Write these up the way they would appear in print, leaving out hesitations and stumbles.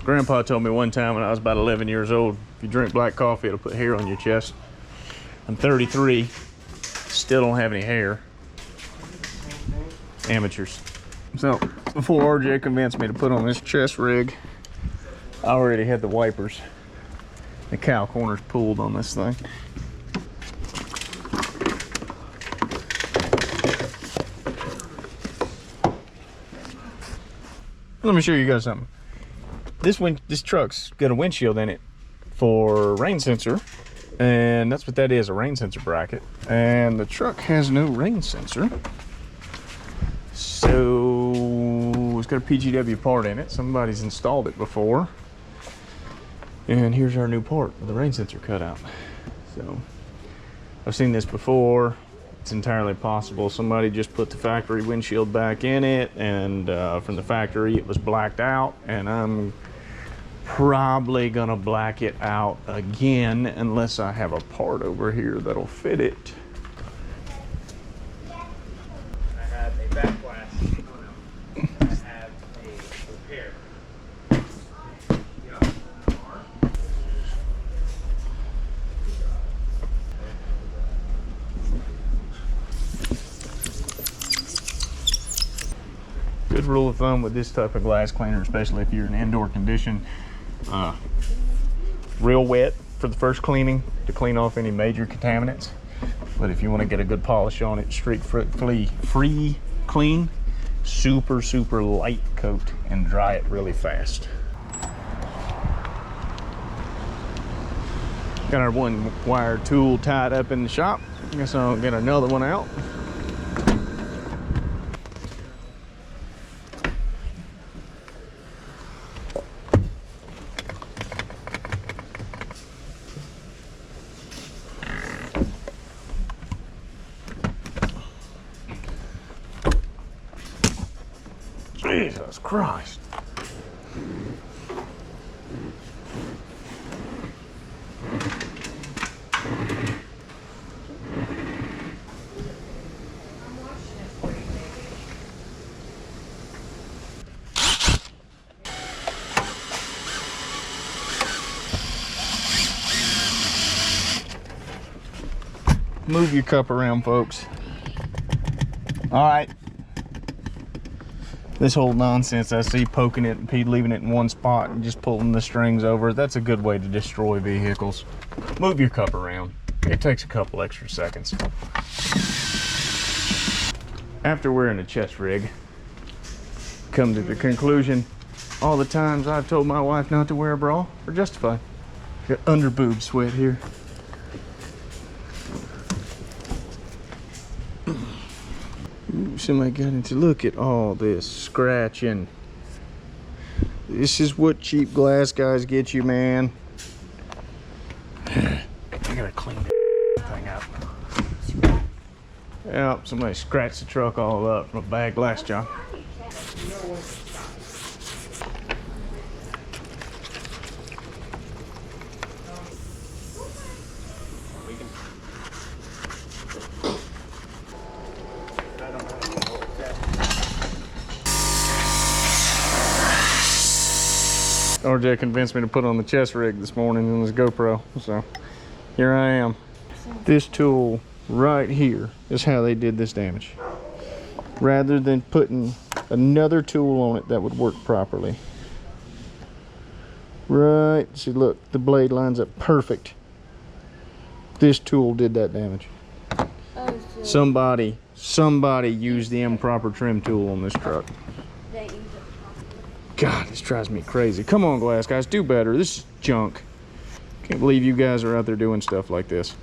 Grandpa told me one time when I was about 11 years old, if you drink black coffee, it'll put hair on your chest. I'm 33, still don't have any hair. Amateurs. So, before RJ convinced me to put on this chest rig, I already had the wipers, the cow corners pulled on this thing. Let me show you guys something. This truck's got a windshield in it for rain sensor, and that's what that is, a rain sensor bracket. And the truck has no rain sensor, so it's got a PGW part in it. Somebody's installed it before, and here's our new part with the rain sensor cutout. So I've seen this before. It's entirely possible somebody just put the factory windshield back in it, and from the factory it was blacked out, and I'm probably gonna black it out again unless I have a part over here that'll fit it. I have a backblast. Oh no. I have a repair. Good rule of thumb with this type of glass cleaner, especially if you're in indoor condition, real wet for the first cleaning to clean off any major contaminants. But if you want to get a good polish on it, streak free clean, super light coat and dry it really fast. Got our one wire tool tied up in the shop. I guess I'll get another one out. Jesus Christ. Move your cup around, folks. All right. This whole nonsense I see, poking it and leaving it in one spot and just pulling the strings over, that's a good way to destroy vehicles. Move your cup around. It takes a couple extra seconds. After wearing a chest rig, come to the conclusion, all the times I've told my wife not to wear a bra are justified. Got under boob sweat here. Somebody got into, look at all this scratching. This is what cheap glass guys get you, man. I gotta clean this thing up. Yep, somebody scratched the truck all up from a bad glass job. RJ convinced me to put on the chest rig this morning in this GoPro, so here I am. This tool right here is how they did this damage. Rather than putting another tool on it that would work properly. Right, see, look, the blade lines up perfect. This tool did that damage. Somebody used the improper trim tool on this truck. God, this drives me crazy. Come on, glass guys, do better. This is junk. Can't believe you guys are out there doing stuff like this.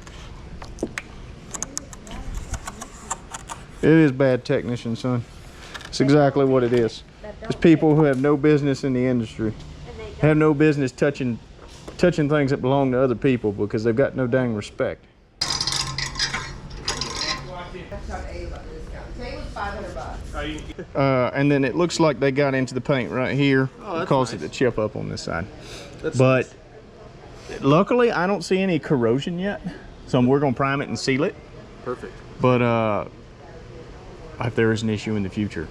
It is bad technician, son. It's exactly what it is. It's people who have no business in the industry. Have no business touching things that belong to other people because they've got no dang respect. And then it looks like they got into the paint right here. It caused it to chip up on this side. But luckily, I don't see any corrosion yet. So we're going to prime it and seal it. Perfect. But if there is an issue in the future,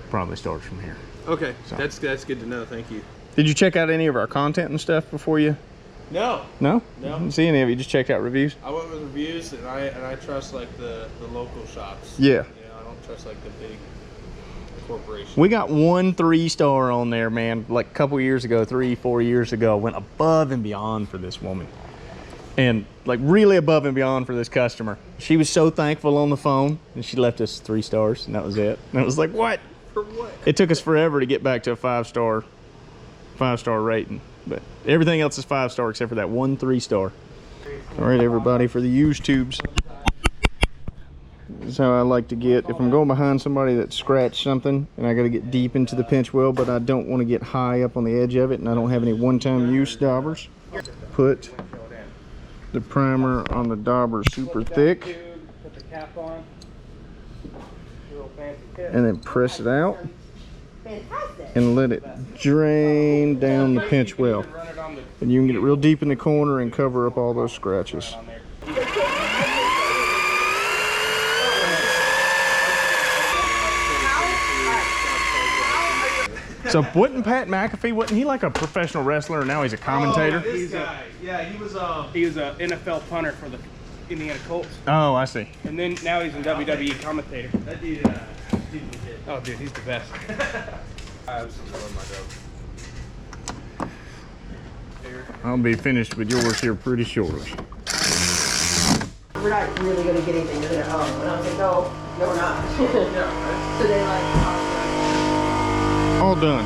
probably starts from here. Okay, so that's good to know. Thank you. Did you check out any of our content and stuff before you? No. No? No. Didn't see any of it. You just checked out reviews? I went with reviews, and I trust like the local shops. Yeah. You know, I don't trust like the big corporations. We got 1 3-star on there, man. Like a couple years ago, 3-4 years ago, went above and beyond for this woman. And like really above and beyond for this customer. She was so thankful on the phone, and she left us 3 stars, and that was it. And I was like, what? For what? It took us forever to get back to a 5-star rating. But everything else is 5-star except for that 1 3-star. All right, everybody, for the used tubes. This is how I like to get. If I'm going behind somebody that scratched something and I got to get deep into the pinch weld, but I don't want to get high up on the edge of it and I don't have any one-time use daubers, put the primer on the dauber super thick Put the cap on. and then press it out and let it drain down the pinch weld. And you can get it real deep in the corner and cover up all those scratches. So wasn't Pat McAfee, wasn't he like a professional wrestler and now he's a commentator? Oh, this guy. Yeah, he was an NFL punter for the Indiana Colts. Oh, I see. And then now he's a WWE commentator. That dude, oh dude, he's the best. I absolutely love my dog. I'll be finished with yours here pretty shortly. We're not really going to get anything done at home. And I was like, no, we're not. So they like, All done.